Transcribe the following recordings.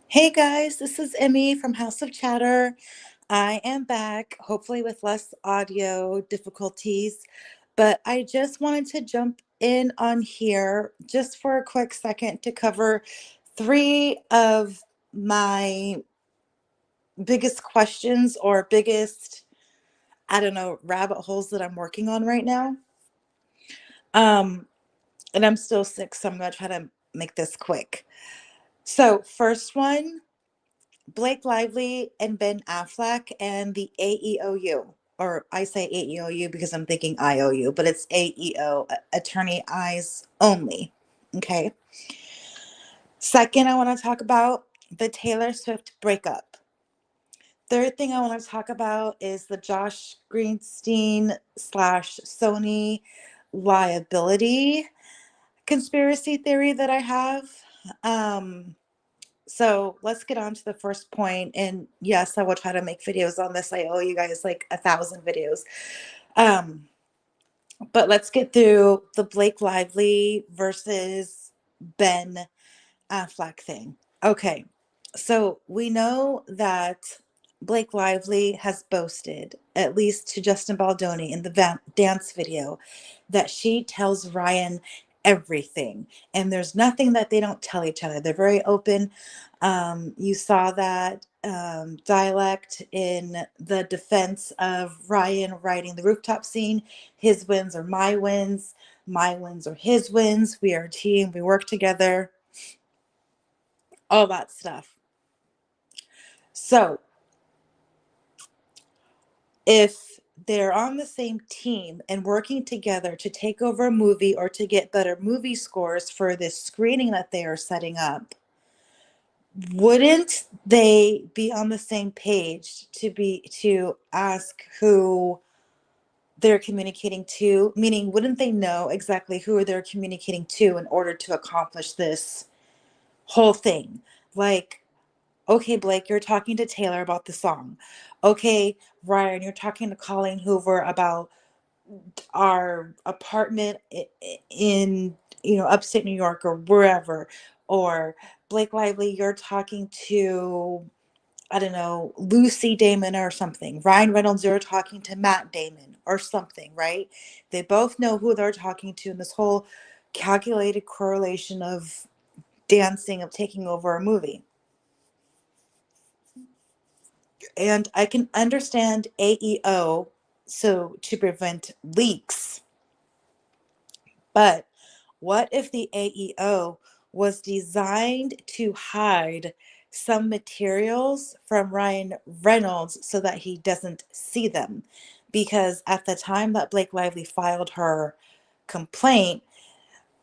Hey guys, this is Emmy from House of Chatter. I am back, hopefully with less audio difficulties, but I just wanted to jump in on here just for a quick second to cover three of my biggest questions or biggest, I don't know, rabbit holes that I'm working on right now. Um, and I'm still sick, so I'm gonna try to make this quick. So, first one, Blake Lively and Ben Affleck and the AEOU, or I say AEOU because I'm thinking IOU, but it's AEO, Attorney Eyes Only. Okay. Second, I want to talk about the Taylor Swift breakup. Third thing I want to talk about is the Josh Greenstein slash Sony liability conspiracy theory that I have. Um, So let's get on to the first point. And yes, I will try to make videos on this. I owe you guys like 1,000 videos. Um, but let's get through the Blake Lively versus Ben Affleck thing. Okay. So we know that Blake Lively has boasted, at least to Justin Baldoni in the dance video, that she tells Ryan everything. And there's nothing that they don't tell each other. They're very open. You saw that dialect in the defense of Ryan writing the rooftop scene. His wins are my wins are his wins. We are a team, we work together, all that stuff. So if they're on the same team and working together to take over a movie or to get better movie scores for this screening that they are setting up, wouldn't they be on the same page to ask who they're communicating to? Meaning, wouldn't they know exactly who they're communicating to in order to accomplish this whole thing? Like, okay, Blake, you're talking to Taylor about the song. Okay, Ryan, you're talking to Colleen Hoover about our apartment in, upstate New York or wherever. Or Blake Lively, you're talking to, I don't know, Lucy Damon or something. Ryan Reynolds, you're talking to Matt Damon or something, right? They both know who they're talking to in this whole calculated correlation of dancing, of taking over a movie. And I can understand AEO, so to prevent leaks. But what if the AEO was designed to hide some materials from Ryan Reynolds so that he doesn't see them? Because at the time that Blake Lively filed her complaint,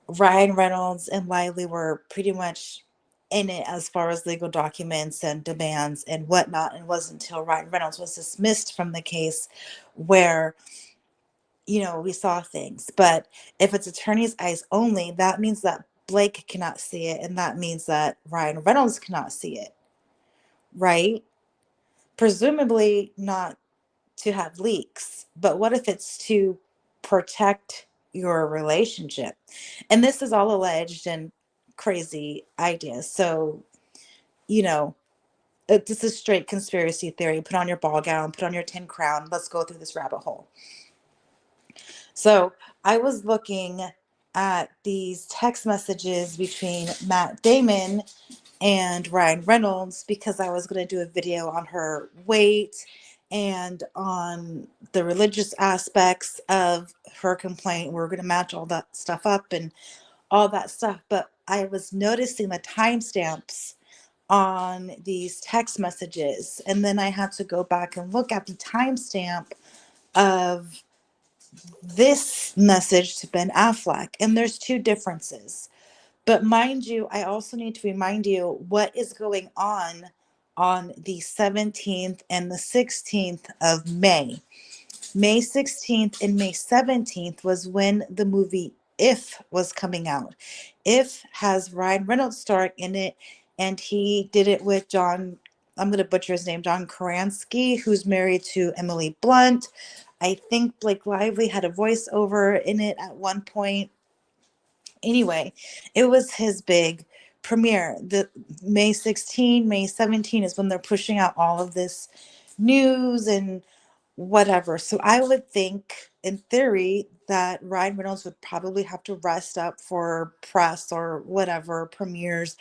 Ryan Reynolds and Lively were pretty much in it as far as legal documents and demands and whatnot. And it wasn't until Ryan Reynolds was dismissed from the case where, we saw things. But if it's attorney's eyes only, that means that Blake cannot see it. And that means that Ryan Reynolds cannot see it, right? Presumably not to have leaks. But what if it's to protect your relationship? And this is all alleged and crazy ideas. So, you know, this is straight conspiracy theory. Put on your ball gown, put on your tin crown. Let's go through this rabbit hole. So I was looking at these text messages between Matt Damon and Ryan Reynolds because I was going to do a video on her weight and on the religious aspects of her complaint. We're going to match all that stuff up and all that stuff. But I was noticing the timestamps on these text messages. And then I had to go back and look at the timestamp of this message to Ben Affleck. And there's two differences. But mind you, I also need to remind you what is going on the 17th and the 16th of May. May 16th and May 17th was when the movie If was coming out. If has Ryan Reynolds starring in it, and he did it with John, I'm going to butcher his name, John Krasinski, who's married to Emily Blunt. I think Blake Lively had a voiceover in it at one point. Anyway, it was his big premiere. The May 16, May 17 is when they're pushing out all of this news and whatever. So I would think, in theory, that Ryan Reynolds would probably have to rest up for press or whatever, premieres,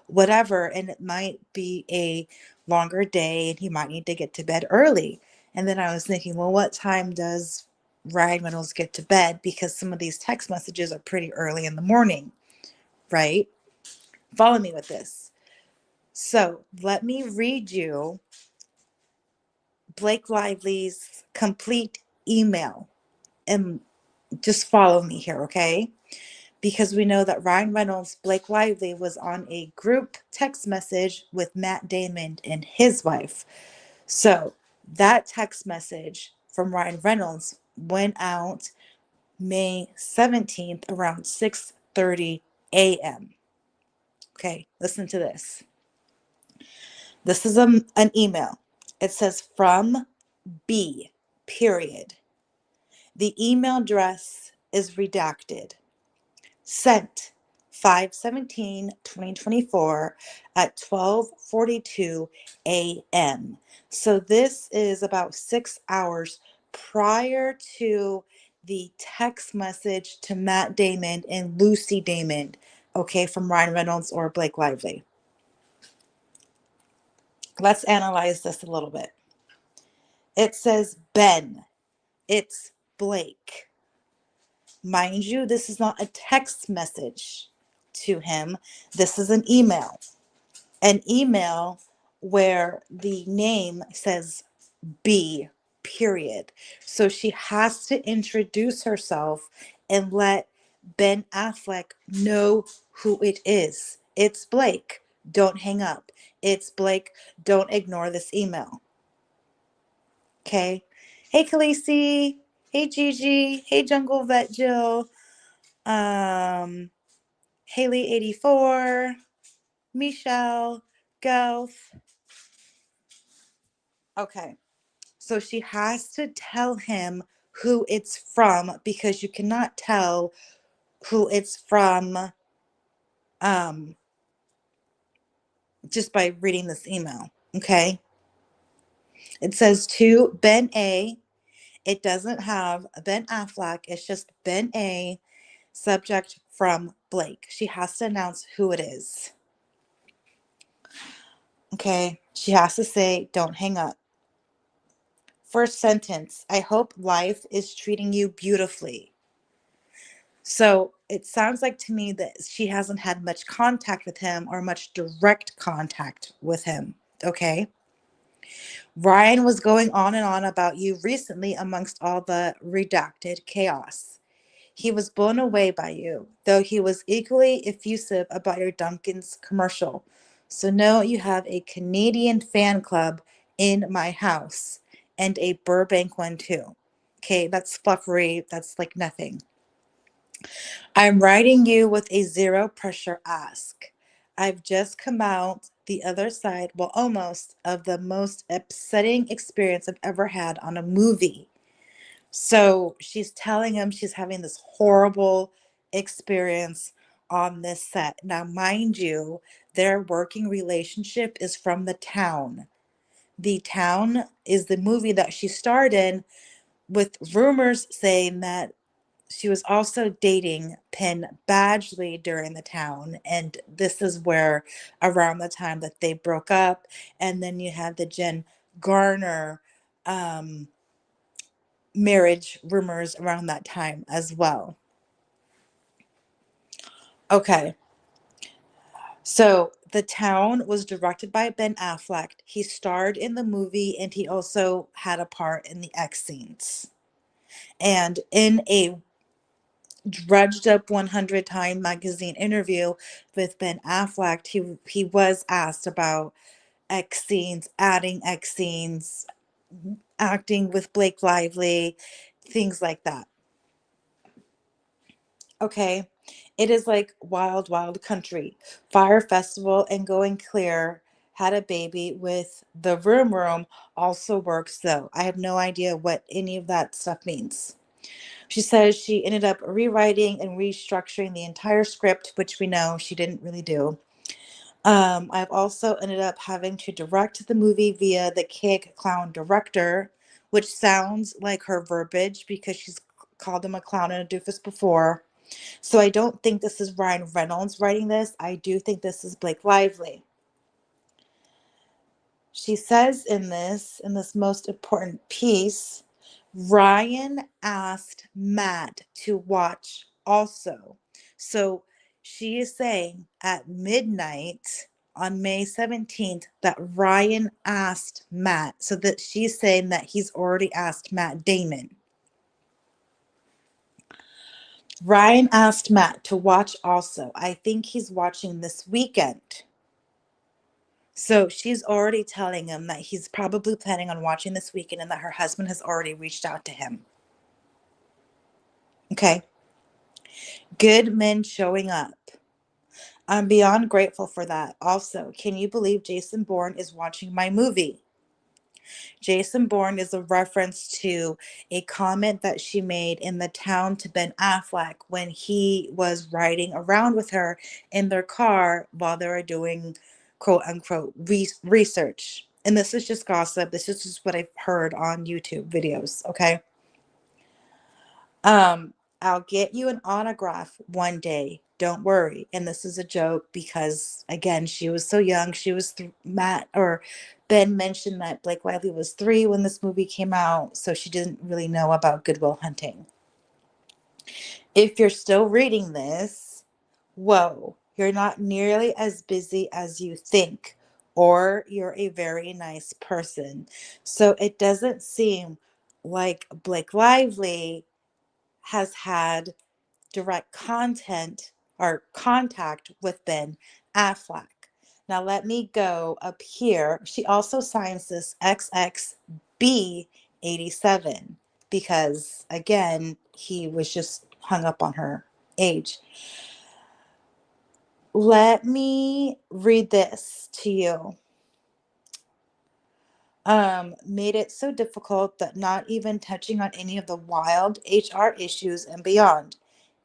whatever. And it might be a longer day and he might need to get to bed early. And then I was thinking, well, what time does Ryan Reynolds get to bed? Because some of these text messages are pretty early in the morning, right? Follow me with this. So let me read you Blake Lively's complete email and just follow me here, okay? Because we know that Ryan Reynolds, Blake Lively, was on a group text message with Matt Damon and his wife. So that text message from Ryan Reynolds went out May 17th around 6:30 a.m. Okay, listen to this. This is an email. It says from B, period. The email address is redacted. Sent 5/17/2024 at 12:42 a.m. So this is about 6 hours prior to the text message to Matt Damon and Lucy Damon, okay, from Ryan Reynolds or Blake Lively. Let's analyze this a little bit. It says Ben. It's Blake. Mind you, this is not a text message to him. This is an email. An email where the name says B, period. So she has to introduce herself and let Ben Affleck know who it is. It's Blake. Don't hang up. It's Blake. Don't ignore this email. Okay. Hey, Khaleesi. Hey, Gigi. Hey, Jungle Vet Jill. Haley 84, Michelle, Golf. Okay. So she has to tell him who it's from because you cannot tell who it's from just by reading this email. Okay. It says to Ben A. It doesn't have Ben Affleck. It's just Ben A. Subject from Blake. She has to announce who it is. Okay. She has to say, don't hang up. First sentence, I hope life is treating you beautifully. So it sounds like to me that she hasn't had much contact with him or much direct contact with him. Okay. Ryan was going on and on about you recently amongst all the redacted chaos. He was blown away by you, though he was equally effusive about your Dunkin's commercial. So know you have a Canadian fan club in my house and a Burbank one too. Okay, that's fluffery. That's like nothing. I'm writing you with a zero pressure ask. I've just come out the other side, well, almost, of the most upsetting experience I've ever had on a movie. So she's telling him she's having this horrible experience on this set. Now, mind you, their working relationship is from the town. The town is the movie that she starred in, with rumors saying that she was also dating Penn Badgley during the town. And this is where, around the time that they broke up, and then you had the Jen Garner um, marriage rumors around that time as well. Okay. So the town was directed by Ben Affleck. He starred in the movie and he also had a part in the X scenes. And in a dredged up 100 Time magazine interview with Ben Affleck, he was asked about X scenes, adding X scenes, acting with Blake Lively, things like that. Okay. It is like wild, wild country. Fire Festival and Going Clear had a baby with the Room also works though. I have no idea what any of that stuff means. She says she ended up rewriting and restructuring the entire script, which we know she didn't really do. I've also ended up having to direct the movie via the Cake Clown director, which sounds like her verbiage because she's called him a clown and a doofus before. So I don't think this is Ryan Reynolds writing this. I do think this is Blake Lively. She says in this most important piece, Ryan asked Matt to watch also. So she is saying at midnight on May 17th that Ryan asked Matt. So that she's saying that he's already asked Matt Damon. Ryan asked Matt to watch also. I think he's watching this weekend. So she's already telling him that he's probably planning on watching this weekend and that her husband has already reached out to him. Okay. Good men showing up. I'm beyond grateful for that. Also, can you believe Jason Bourne is watching my movie? Jason Bourne is a reference to a comment that she made in the town to Ben Affleck when he was riding around with her in their car while they were doing quote unquote research. And this is just gossip. This is just what I've heard on YouTube videos. Okay. Um, I'll get you an autograph one day. Don't worry. And this is a joke because, again, she was so young. She was Matt or Ben mentioned that Blake Lively was 3 when this movie came out, so she didn't really know about Good Will Hunting. If you're still reading this, whoa, you're not nearly as busy as you think, or you're a very nice person. So it doesn't seem like Blake Lively has had direct content or contact with Ben Affleck. Now let me go up here. She also signs this XXB87 because again, he was just hung up on her age. Let me read this to you. Made it so difficult that not even touching on any of the wild HR issues and beyond.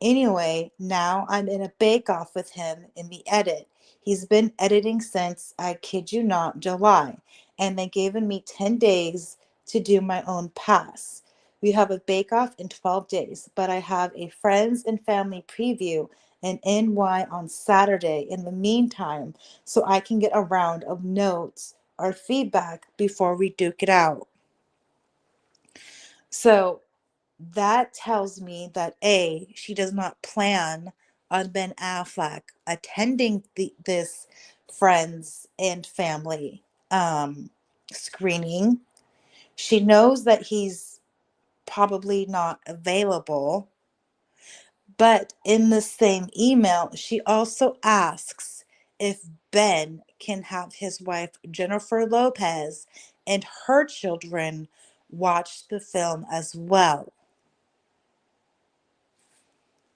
Anyway, now I'm in a bake-off with him in the edit. He's been editing since, I kid you not, July, and they given me 10 days to do my own pass. We have a bake-off in 12 days, but I have a friends and family preview in NY on Saturday in the meantime, so I can get a round of notes or feedback before we duke it out. So that tells me that A, she does not plan on Ben Affleck attending this friends and family screening. She knows that he's probably not available. But in the same email, she also asks if Ben can have his wife, Jennifer Lopez, and her children watch the film as well.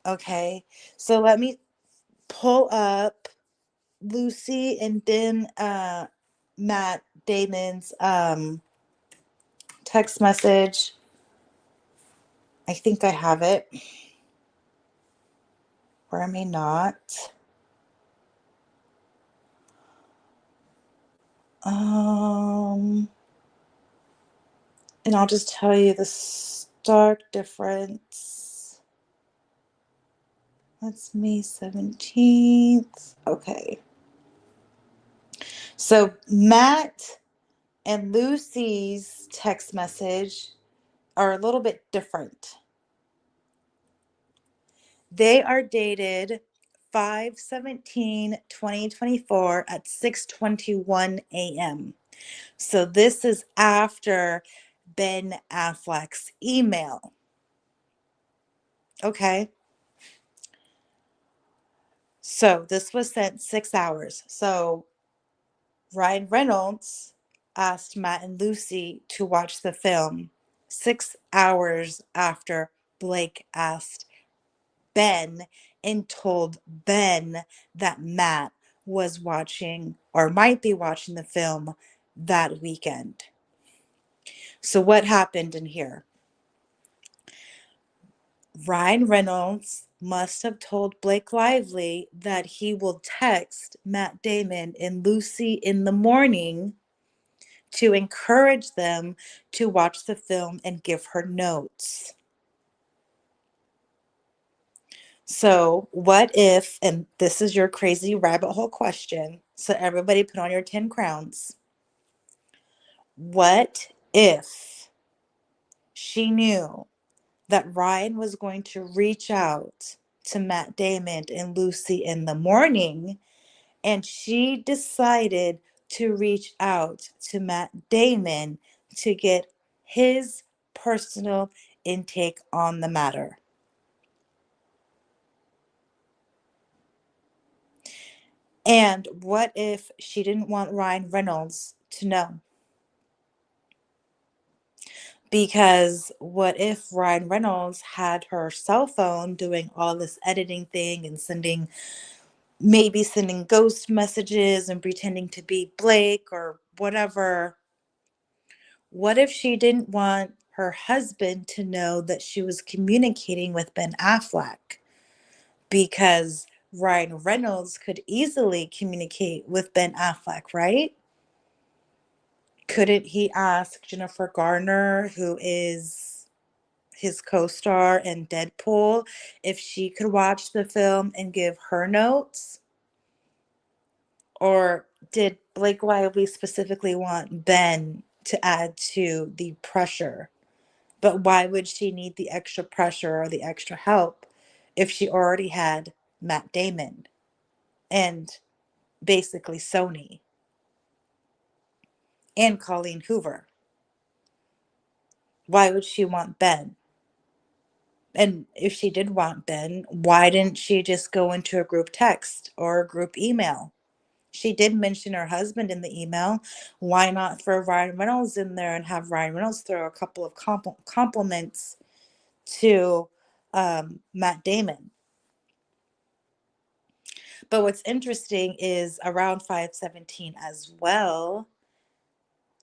Okay, so let me pull up Lucy and then Matt Damon's text message. I think I have it, or I may not. Um, and I'll just tell you the stark difference. That's May 17th. Okay. So Matt and Lucy's text message are a little bit different. They are dated 5/17/2024 at 6:21 a.m. So this is after Ben Affleck's email. Okay. So this was sent 6 hours. So Ryan Reynolds asked Matt and Lucy to watch the film 6 hours after Blake asked Ben and told Ben that Matt was watching or might be watching the film that weekend. So, what happened in here? Ryan Reynolds must have told Blake Lively that he will text Matt Damon and Lucy in the morning to encourage them to watch the film and give her notes. So, what if, and this is your crazy rabbit hole question, so everybody put on your 10 crowns. What if she knew that Ryan was going to reach out to Matt Damon and Lucy in the morning, and she decided to reach out to Matt Damon to get his personal intake on the matter? And what if she didn't want Ryan Reynolds to know? Because what if Ryan Reynolds had her cell phone doing all this editing thing and maybe sending ghost messages and pretending to be Blake or whatever? What if she didn't want her husband to know that she was communicating with Ben Affleck? Because Ryan Reynolds could easily communicate with Ben Affleck, right? Couldn't he ask Jennifer Garner, who is his co-star in Deadpool, if she could watch the film and give her notes? Or did Blake Lively specifically want Ben to add to the pressure? But why would she need the extra pressure or the extra help if she already had Matt Damon and basically Sony and Colleen Hoover? Why would she want Ben? And if she did want Ben, why didn't she just go into a group text or a group email? She did mention her husband in the email. Why not throw Ryan Reynolds in there and have Ryan Reynolds throw a couple of compliments to Matt Damon? But what's interesting is around 517 as well,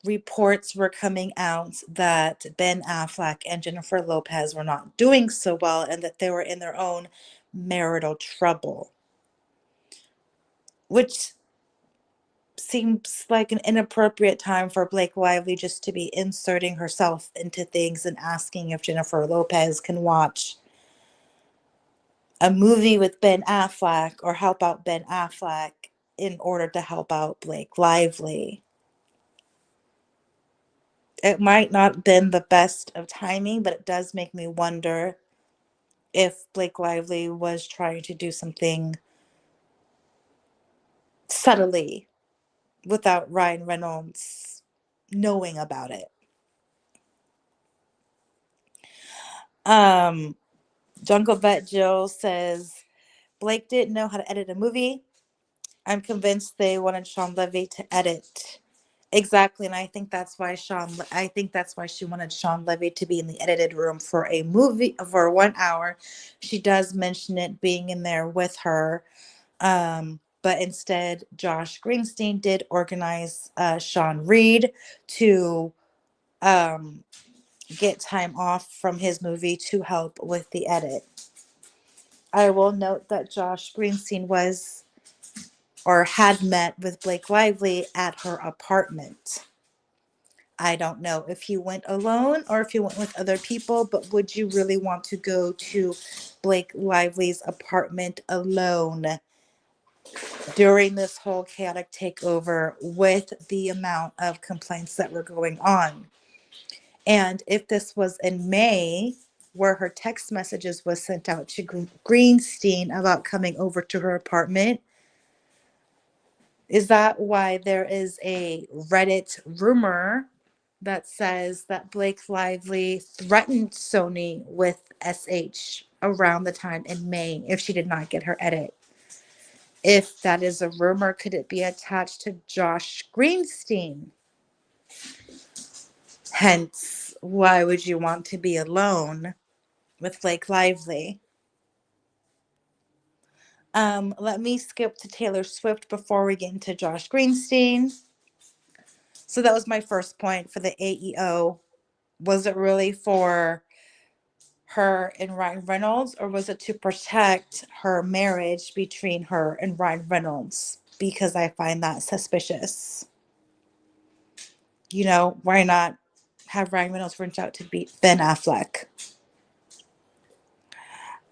reports were coming out that Ben Affleck and Jennifer Lopez were not doing so well and that they were in their own marital trouble, which seems like an inappropriate time for Blake Lively just to be inserting herself into things and asking if Jennifer Lopez can watch a movie with Ben Affleck or help out Ben Affleck in order to help out Blake Lively. It might not have been the best of timing, but it does make me wonder if Blake Lively was trying to do something subtly without Ryan Reynolds knowing about it. Um, Jungle Vet Joe says Blake didn't know how to edit a movie. I'm convinced they wanted Sean Levy to edit. Exactly, and I think that's why she wanted Sean Levy to be in the edited room for a movie for 1 hour. She does mention it being in there with her. But instead, Josh Greenstein did organize Sean Reed to um, get time off from his movie to help with the edit. I will note that Josh Greenstein was or had met with Blake Lively at her apartment. I don't know if he went alone or if he went with other people, but would you really want to go to Blake Lively's apartment alone during this whole chaotic takeover with the amount of complaints that were going on? And if this was in May, where her text messages was sent out to Greenstein about coming over to her apartment, is that why there is a Reddit rumor that says that Blake Lively threatened Sony with SH around the time in May if she did not get her edit? If that is a rumor, could it be attached to Josh Greenstein? Hence, why would you want to be alone with Blake Lively? Let me skip to Taylor Swift before we get into Josh Greenstein. So that was my first point for the AEO. Was it really for her and Ryan Reynolds, or was it to protect her marriage between her and Ryan Reynolds? Because I find that suspicious. Why not have Ryan Reynolds reach out to Ben Affleck?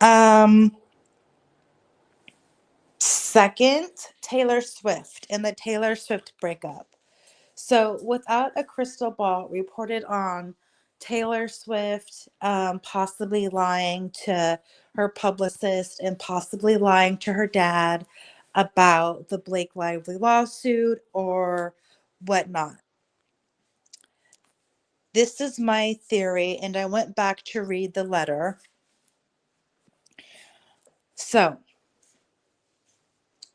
Um, Second, Taylor Swift and the Taylor Swift breakup. So, without a crystal ball, reported on Taylor Swift possibly lying to her publicist and possibly lying to her dad about the Blake Lively lawsuit or whatnot. This is my theory, and I went back to read the letter. So,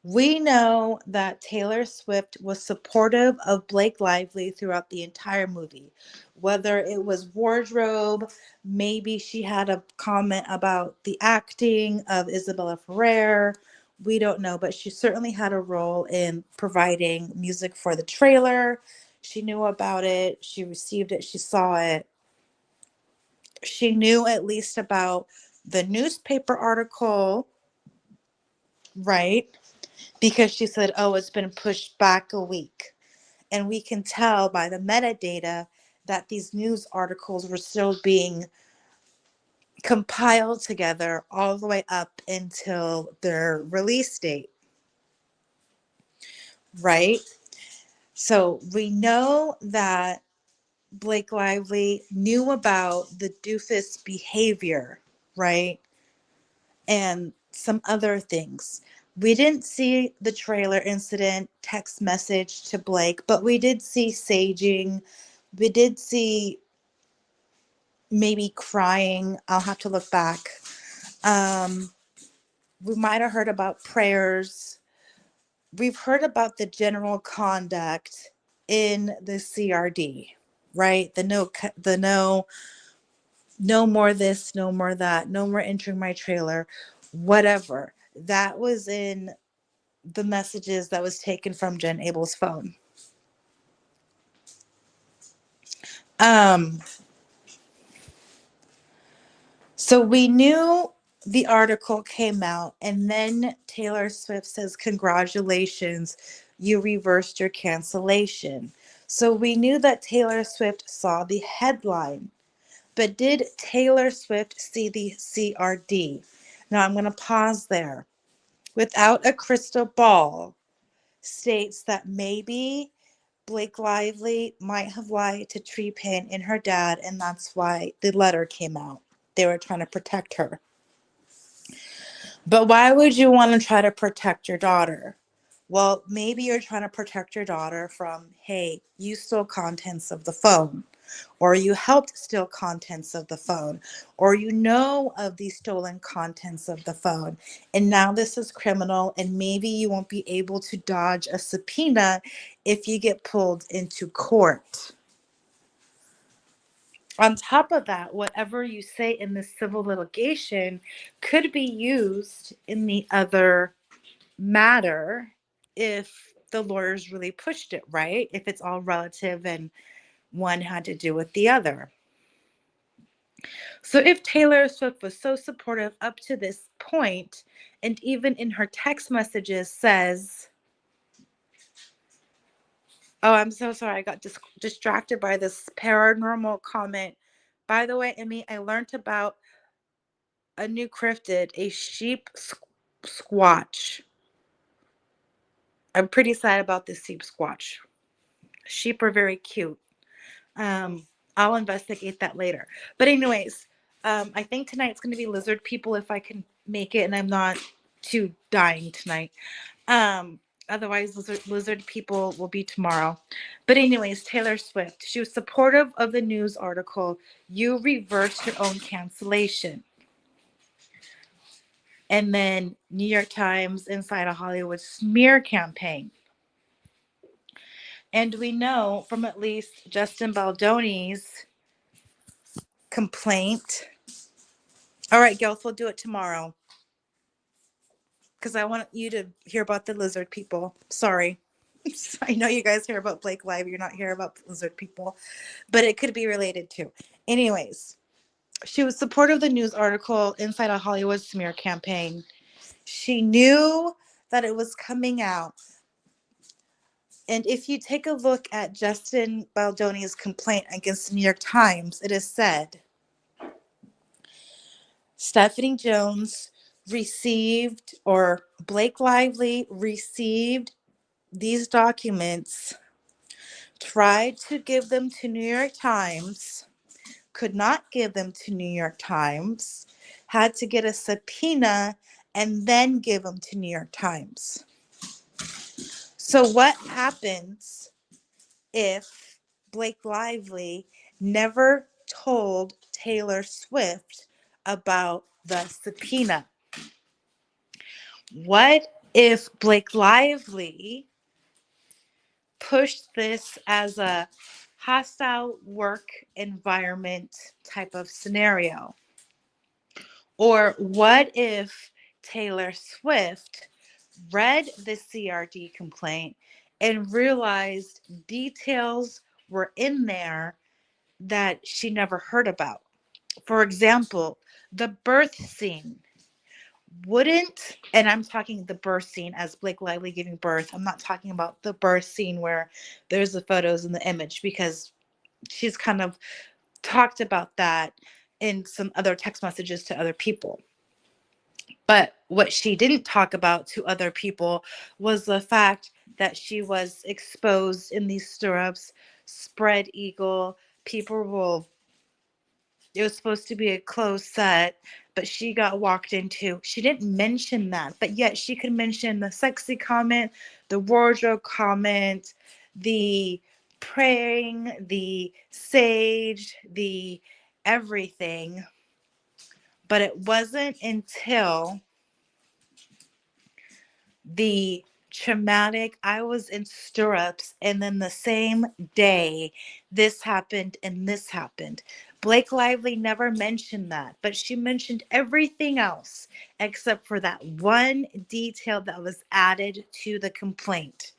we know that Taylor Swift was supportive of Blake Lively throughout the entire movie. Whether it was wardrobe, maybe she had a comment about the acting of Isabella Ferrer. We don't know, but she certainly had a role in providing music for the trailer. She knew about it. She received it. She saw it. She knew at least about the newspaper article, right? Because she said, oh, it's been pushed back a week. And we can tell by the metadata that these news articles were still being compiled together all the way up until their release date, right? So we know that Blake Lively knew about the doofus behavior, right? And some other things. We didn't see the trailer incident text message to Blake, but we did see saging. We did see maybe crying. I'll have to look back. We might have heard about prayers. We've heard about the general conduct in the CRD, right? No more this, no more that, no more entering my trailer, whatever. That was in the messages that was taken from Jen Abel's phone. So we knew the article came out, and then Taylor Swift says, congratulations, you reversed your cancellation. So we knew that Taylor Swift saw the headline. But did Taylor Swift see the CRD? Now I'm going to pause there. Without a crystal ball, states that maybe Blake Lively might have lied to Tree Payne and her dad, and that's why the letter came out. They were trying to protect her. But why would you want to try to protect your daughter? Well, maybe you're trying to protect your daughter from, hey, you stole contents of the phone, or you helped steal contents of the phone, or you know of the stolen contents of the phone, and now this is criminal, and maybe you won't be able to dodge a subpoena if you get pulled into court. On top of that, whatever you say in the civil litigation could be used in the other matter if the lawyers really pushed it, right? If it's all relative and one had to do with the other. So if Taylor Swift was so supportive up to this point, and even in her text messages says, oh, I'm so sorry, I got distracted by this paranormal comment. By the way, Emmy, I learned about a new cryptid, a sheep squatch. I'm pretty sad about this sheep squatch. Sheep are very cute. I'll investigate that later. But anyways, I think tonight's going to be lizard people if I can make it and I'm not too dying tonight. Otherwise, lizard people will be tomorrow. But anyways, Taylor Swift, she was supportive of the news article. You reversed your own cancellation. And then New York Times Inside of Hollywood smear campaign. And we know from at least Justin Baldoni's complaint. All right, Gilf, we'll do it tomorrow. Because I want you to hear about the lizard people. Sorry. I know you guys hear about Blake Live. You're not hearing about lizard people. But it could be related too. Anyways, She was supportive of the news article Inside a Hollywood Smear Campaign. She knew that it was coming out. And if you take a look at Justin Baldoni's complaint against the New York Times, it is said Stephanie Jones received, or Blake Lively received these documents, tried to give them to New York Times, could not give them to New York Times, had to get a subpoena and then give them to New York Times. So what happens if Blake Lively never told Taylor Swift about the subpoena? What if Blake Lively pushed this as a hostile work environment type of scenario? Or what if Taylor Swift read the CRD complaint and realized details were in there that she never heard about? For example, the birth scene. Wouldn't, and I'm talking the birth scene as Blake Lively giving birth. I'm not talking about the birth scene where there's the photos and the image, because she's kind of talked about that in some other text messages to other people. But what she didn't talk about to other people was the fact that she was exposed in these stirrups, spread eagle. People will, it was supposed to be a closed set, but she got walked into. She didn't mention that, but yet she could mention the sexy comment, the wardrobe comment, the praying, the sage, the everything. But it wasn't until the traumatic, I was in stirrups, and then the same day this happened and this happened. Blake Lively never mentioned that, but she mentioned everything else except for that one detail that was added to the complaint.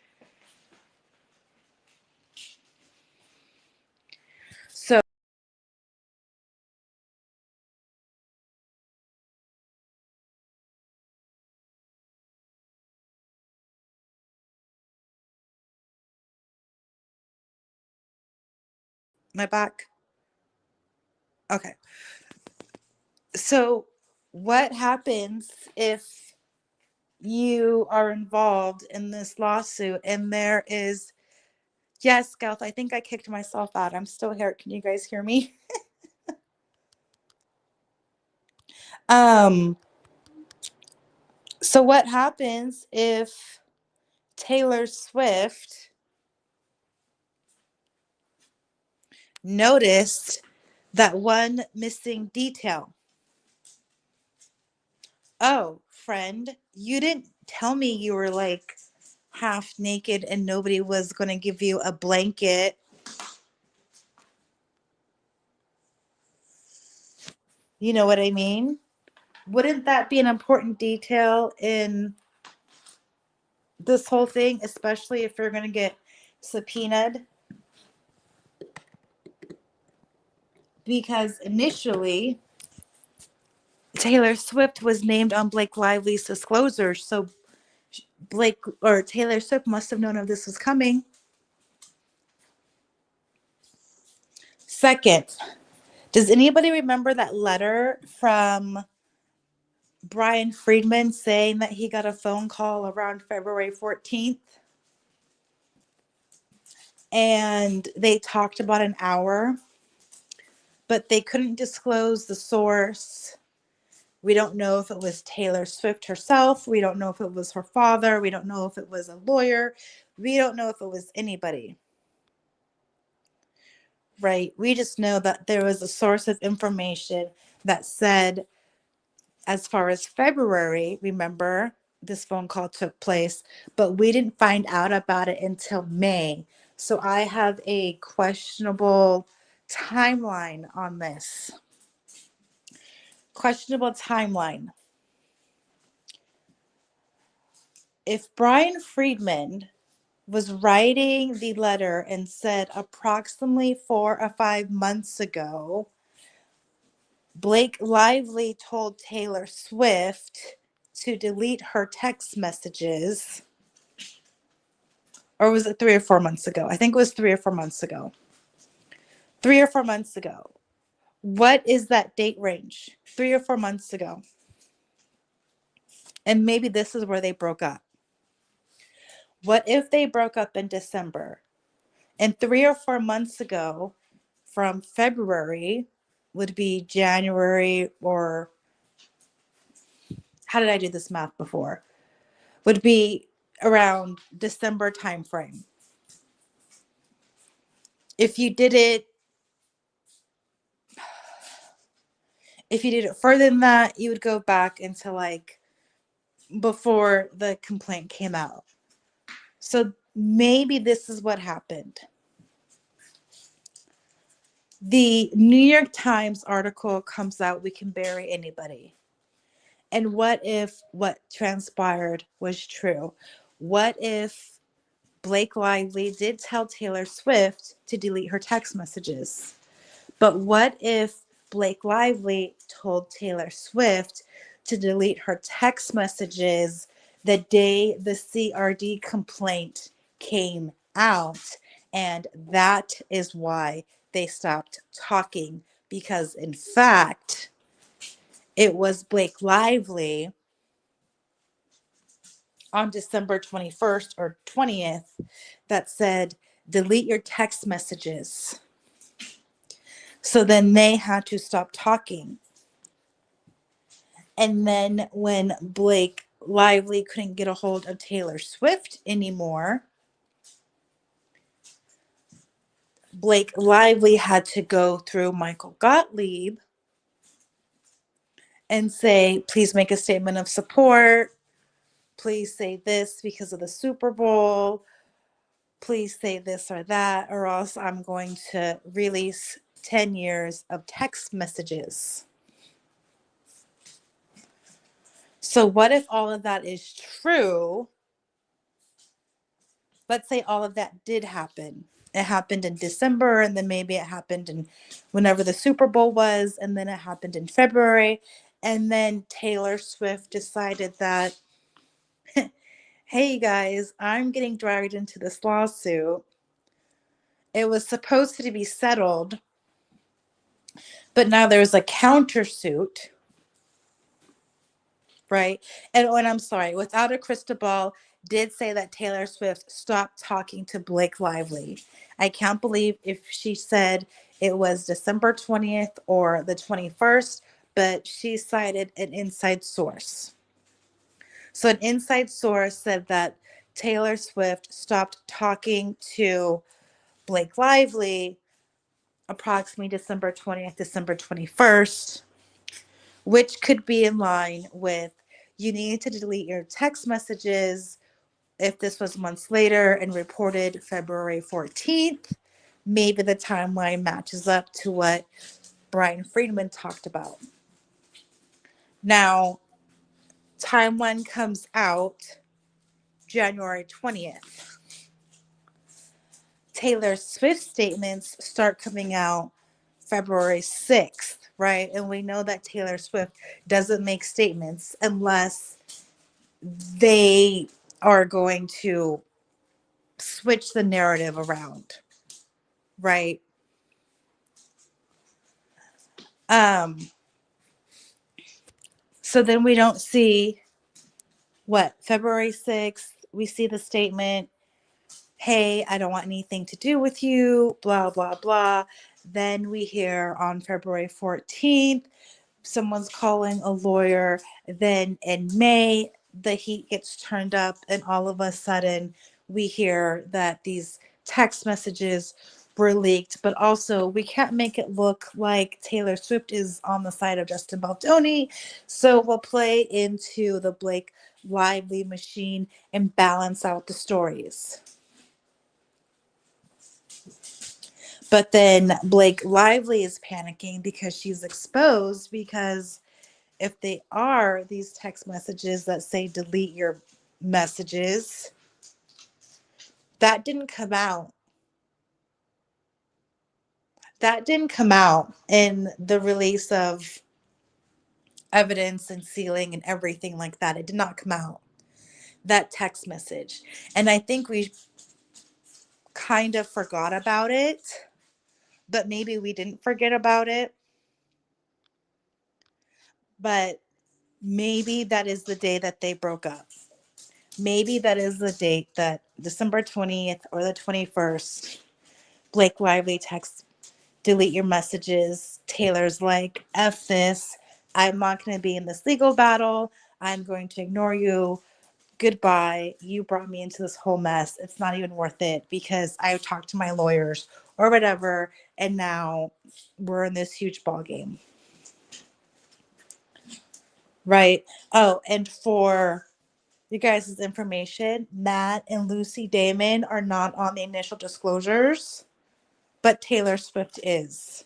So my back. Okay. So what happens if you are involved in this lawsuit and there is, yes, Scout, I think I kicked myself out. I'm still here. Can you guys hear me? Um, so what happens if Taylor Swift noticed that one missing detail? Oh, friend, you didn't tell me you were like half naked and nobody was going to give you a blanket. You know what I mean? Wouldn't that be an important detail in this whole thing, especially if you're going to get subpoenaed? Because initially, Taylor Swift was named on Blake Lively's disclosure, so Blake or Taylor Swift must have known if this was coming. Second, does anybody remember that letter from Brian Friedman saying that he got a phone call around February 14th? And they talked about an hour, but they couldn't disclose the source. We don't know if it was Taylor Swift herself. We don't know if it was her father. We don't know if it was a lawyer. We don't know if it was anybody. Right? We just know that there was a source of information that said, as far as February, remember, this phone call took place, but we didn't find out about it until May. So I have a questionable timeline on this. Questionable timeline. If Brian Friedman was writing the letter and said approximately 4 or 5 months ago, Blake Lively told Taylor Swift to delete her text messages. Or was it 3 or 4 months ago? I think it was 3 or 4 months ago. 3 or 4 months ago. What is that date range? 3 or 4 months ago. And maybe this is where they broke up. What if they broke up in December? And 3 or 4 months ago, from February, would be January, or how did I do this math before? Would be around December timeframe. If you did it further than that, you would go back into like before the complaint came out. So maybe this is what happened. The New York Times article comes out, we can bury anybody. And what if what transpired was true? What if Blake Lively did tell Taylor Swift to delete her text messages? But what if Blake Lively told Taylor Swift to delete her text messages the day the CRD complaint came out? And that is why they stopped talking, because in fact, it was Blake Lively on December 21st or 20th that said, delete your text messages. So then they had to stop talking. And then when Blake Lively couldn't get a hold of Taylor Swift anymore, Blake Lively had to go through Michael Gottlieb and say, please make a statement of support. Please say this because of the Super Bowl. Please say this or that, or else I'm going to release 10 years of text messages. So what if all of that is true? Let's say all of that did happen. It happened in December, and then maybe it happened in whenever the Super Bowl was, and then it happened in February. And then Taylor Swift decided that, hey guys, I'm getting dragged into this lawsuit. It was supposed to be settled, but now there's a countersuit, right? And when I'm sorry, without a crystal ball, did say that Taylor Swift stopped talking to Blake Lively. I can't believe if she said it was December 20th or the 21st, but she cited an inside source. So an inside source said that Taylor Swift stopped talking to Blake Lively approximately December 20th, December 21st, which could be in line with you need to delete your text messages if this was months later and reported February 14th. Maybe the timeline matches up to what Brian Friedman talked about. Now, timeline comes out January 20th. Taylor Swift statements start coming out February 6th, right? And we know that Taylor Swift doesn't make statements unless they are going to switch the narrative around, right? So then we don't see what February 6th, we see the statement, hey, I don't want anything to do with you, blah, blah, blah. Then we hear on February 14th, someone's calling a lawyer. Then in May, the heat gets turned up, and all of a sudden, we hear that these text messages were leaked. But also, we can't make it look like Taylor Swift is on the side of Justin Baldoni. So we'll play into the Blake Lively machine and balance out the stories. But then Blake Lively is panicking because she's exposed, because if they are these text messages that say delete your messages, that didn't come out. That didn't come out in the release of evidence and sealing and everything like that. It did not come out, that text message. And I think we kind of forgot about it, but maybe we didn't forget about it. But maybe that is the day that they broke up. Maybe that is the date that December 20th or the 21st, Blake Lively texts, delete your messages. Taylor's like, F this. I'm not going to be in this legal battle. I'm going to ignore you. Goodbye. You brought me into this whole mess. It's not even worth it because I talked to my lawyers or whatever. And now we're in this huge ball game. Right. Oh, and for you guys' information, Matt and Lucy Damon are not on the initial disclosures, but Taylor Swift is.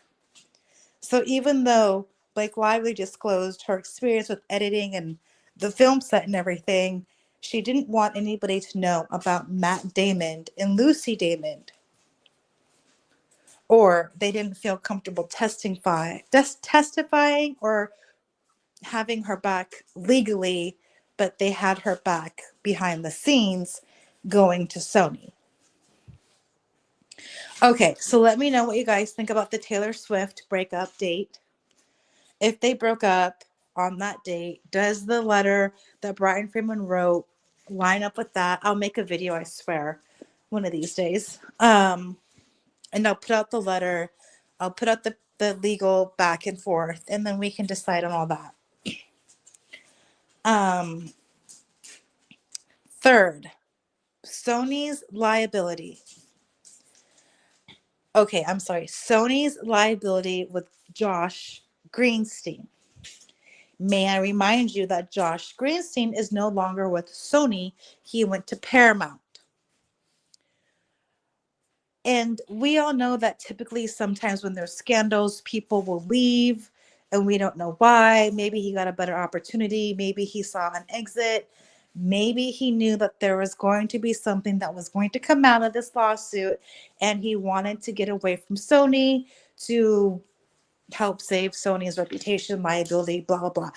So even though Blake Lively disclosed her experience with editing and the film set and everything, she didn't want anybody to know about Matt Damon and Lucy Damon. Or they didn't feel comfortable testifying or having her back legally, but they had her back behind the scenes going to Sony. Okay, so let me know what you guys think about the Taylor Swift breakup date. If they broke up on that date, does the letter that Brian Freeman wrote line up with that? I'll make a video, I swear, one of these days. And I'll put out the letter. I'll put out the legal back and forth, and then we can decide on all that. Third, Sony's liability. Okay, I'm sorry. Sony's liability with Josh Greenstein. May I remind you that Josh Greenstein is no longer with Sony. He went to Paramount. And we all know that typically sometimes when there's scandals, people will leave and we don't know why. Maybe he got a better opportunity. Maybe he saw an exit. Maybe he knew that there was going to be something that was going to come out of this lawsuit and he wanted to get away from Sony to help save Sony's reputation, liability, blah, blah, blah.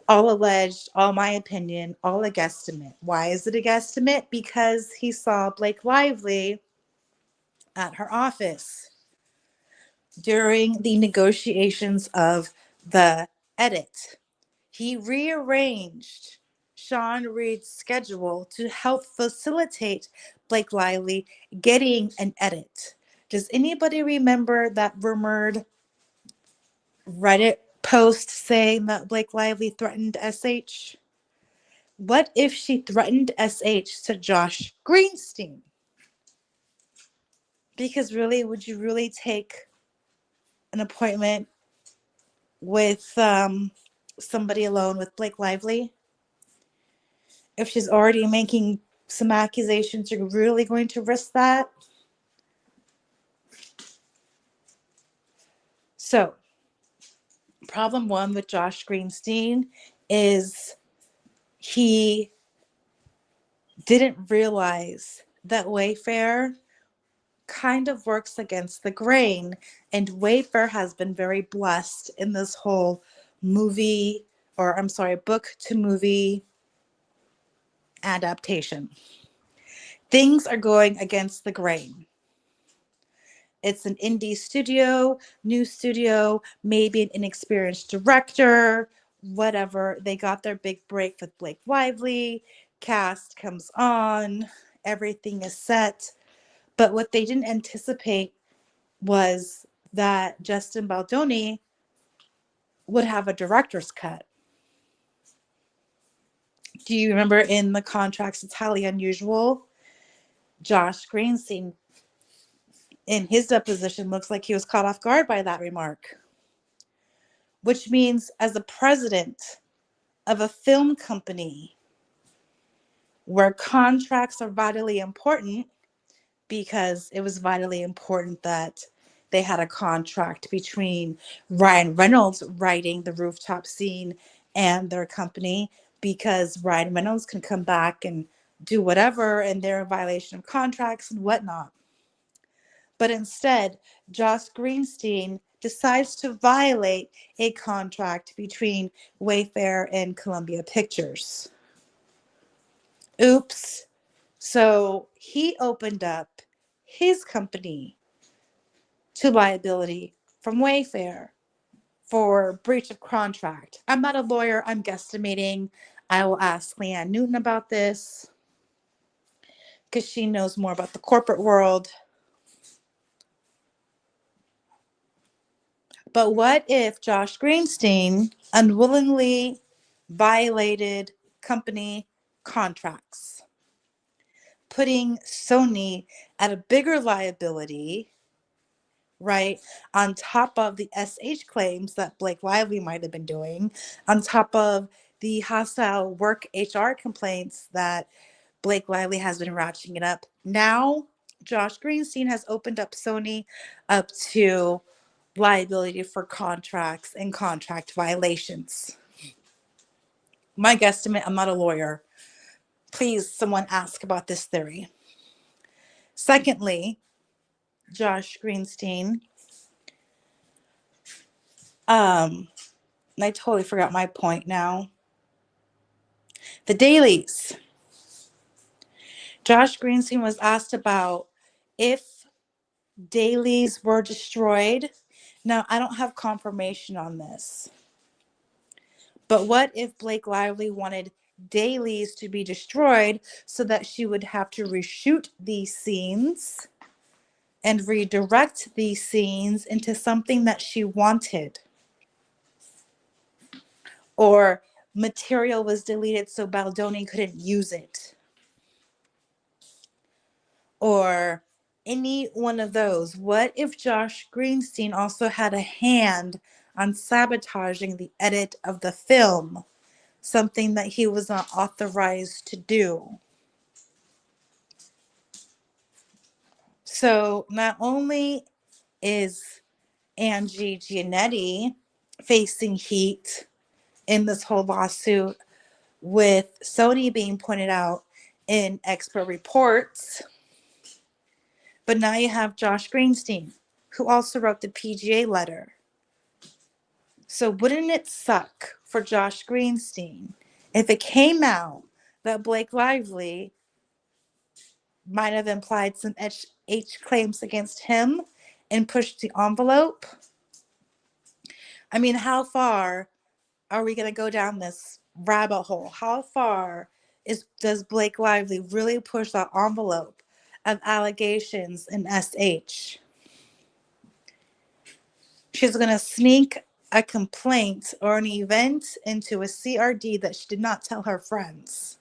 All alleged, all my opinion, all a guesstimate. Why is it a guesstimate? Because he saw Blake Lively at her office during the negotiations of the edit. He rearranged Sean Reed's schedule to help facilitate Blake Lively getting an edit. Does anybody remember that rumored Reddit post saying that Blake Lively threatened SH? What if she threatened SH to Josh Greenstein? Because really, would you really take an appointment with somebody alone with Blake Lively? If she's already making some accusations, you're really going to risk that? So, problem one with Josh Greenstein is he didn't realize that Wayfair kind of works against the grain, and Wayfair has been very blessed in this whole book to movie adaptation. Things are going against the grain. It's an indie studio, new studio, maybe an inexperienced director, whatever. They got their big break with Blake Lively. Cast comes on, everything is set. But what they didn't anticipate was that Justin Baldoni would have a director's cut. Do you remember in the contracts, it's highly unusual? Josh Greenstein, in his deposition, looks like he was caught off guard by that remark. Which means, as a president of a film company where contracts are vitally important, because it was vitally important that they had a contract between Ryan Reynolds writing the rooftop scene and their company, because Ryan Reynolds can come back and do whatever and they're in violation of contracts and whatnot. But instead, Josh Greenstein decides to violate a contract between Wayfair and Columbia Pictures. Oops. So he opened up his company to liability from Wayfair for breach of contract. I'm not a lawyer, I'm guesstimating. I will ask Leanne Newton about this because she knows more about the corporate world. But what if Josh Greenstein unwillingly violated company contracts, putting Sony at a bigger liability, right, on top of the SH claims that Blake Lively might have been doing, on top of the hostile work HR complaints that Blake Lively has been ratcheting it up. Now, Josh Greenstein has opened up Sony up to liability for contracts and contract violations. My guesstimate, I'm not a lawyer. Please, someone ask about this theory. Secondly, Josh Greenstein, I totally forgot my point now. The dailies. Josh Greenstein was asked about if dailies were destroyed. Now, I don't have confirmation on this. But what if Blake Lively wanted dailies to be destroyed so that she would have to reshoot these scenes and redirect these scenes into something that she wanted? Or material was deleted so Baldoni couldn't use it? Or any one of those. What if Josh Greenstein also had a hand on sabotaging the edit of the film? Something that he was not authorized to do. So not only is Angie Giannetti facing heat in this whole lawsuit, with Sony being pointed out in expert reports, but now you have Josh Greenstein, who also wrote the PGA letter. So wouldn't it suck for Josh Greenstein if it came out that Blake Lively might have implied some H claims against him and pushed the envelope? I mean, how far are we going to go down this rabbit hole? How far does Blake Lively really push that envelope of allegations in SH? She's going to sneak a complaint or an event into a CRD that she did not tell her friends.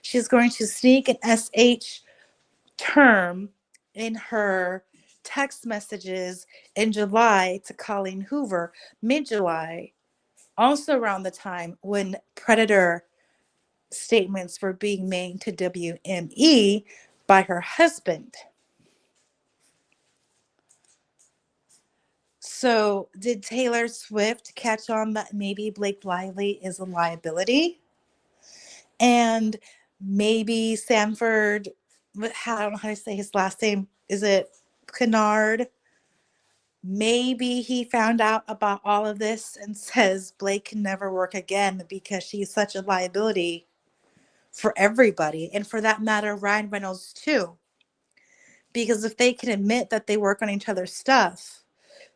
She's going to sneak an SH term in her text messages in July to Colleen Hoover, mid-July, also around the time when Predator statements were being made to WME by her husband. So did Taylor Swift catch on that maybe Blake Lively is a liability? And maybe Sanford, I don't know how to say his last name. Is it Kennard? Maybe he found out about all of this and says Blake can never work again because she's such a liability for everybody. And for that matter, Ryan Reynolds too. Because if they can admit that they work on each other's stuff,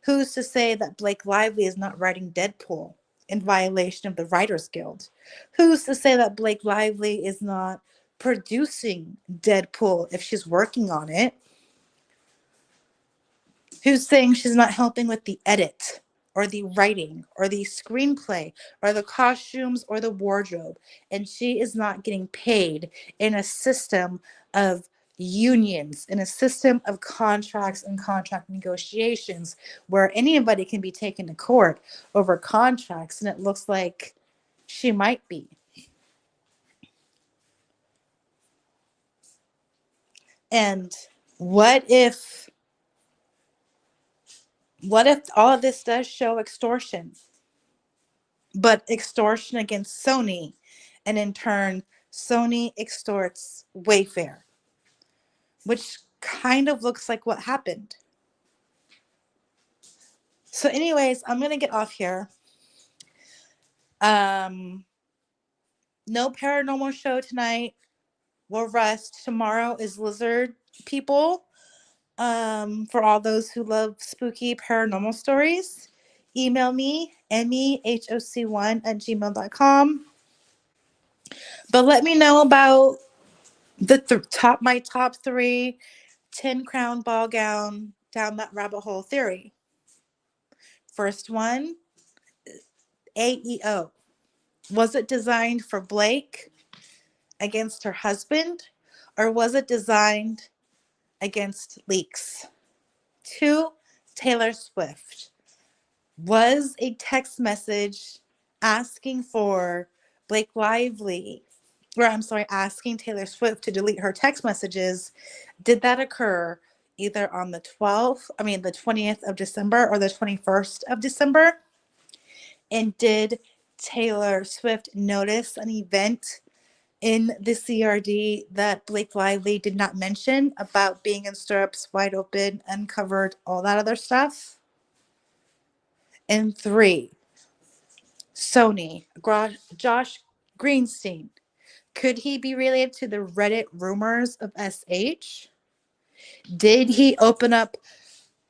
who's to say that Blake Lively is not writing Deadpool in violation of the Writers Guild? Who's to say that Blake Lively is not producing Deadpool if she's working on it? Who's saying she's not helping with the edit or the writing or the screenplay or the costumes or the wardrobe, and she is not getting paid in a system of unions, in a system of contracts and contract negotiations where anybody can be taken to court over contracts, and it looks like she might be. And what if all of this does show extortion, but extortion against Sony, and in turn Sony extorts Wayfair, which kind of looks like what happened. So, anyways, I'm gonna get off here. Um, no paranormal show tonight. We'll rest. Tomorrow is lizard people. For all those who love spooky paranormal stories, email me, mehoc1@gmail.com. But let me know about the my top three 10 crown ball gown down that rabbit hole theory. First one, AEO. Was it designed for Blake against her husband, or was it designed against leaks? Two, Taylor Swift. Was a text message asking for Blake Lively, or I'm sorry, asking Taylor Swift to delete her text messages, did that occur either on the 20th of December or the 21st of December? And did Taylor Swift notice an event in the CRD that Blake Lively did not mention about being in stirrups, wide open, uncovered, all that other stuff? And three, Sony, Josh Greenstein. Could he be related to the Reddit rumors of SH? Did he open up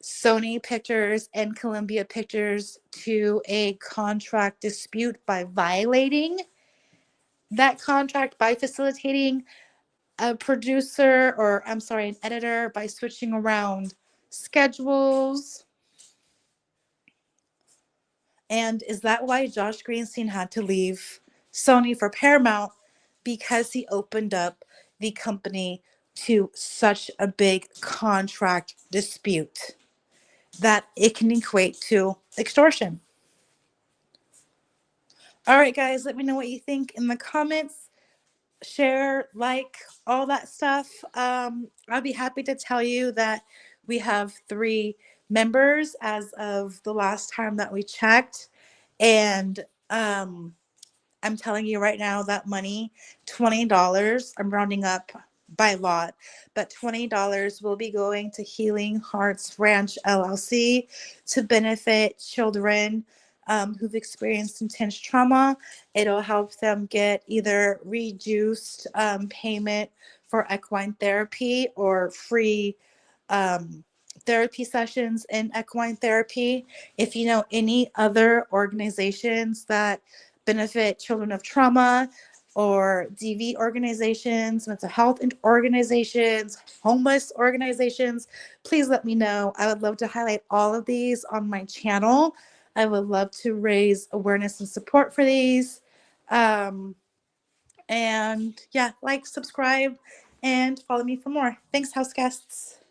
Sony Pictures and Columbia Pictures to a contract dispute by violating that contract, by facilitating a producer, or I'm sorry, an editor, by switching around schedules? And is that why Josh Greenstein had to leave Sony for Paramount? Because he opened up the company to such a big contract dispute that it can equate to extortion. All right, guys, let me know what you think in the comments. Share, like, all that stuff. I'll be happy to tell you that we have 3 members as of the last time that we checked. And I'm telling you right now that money, $20, I'm rounding up by lot, but $20 will be going to Healing Hearts Ranch LLC to benefit children who've experienced intense trauma. It'll help them get either reduced payment for equine therapy or free um, therapy sessions in equine therapy. If you know any other organizations that benefit children of trauma, or DV organizations, mental health organizations, homeless organizations, please let me know. I would love to highlight all of these on my channel. I would love to raise awareness and support for these. And yeah, like, subscribe, and follow me for more. Thanks, house guests.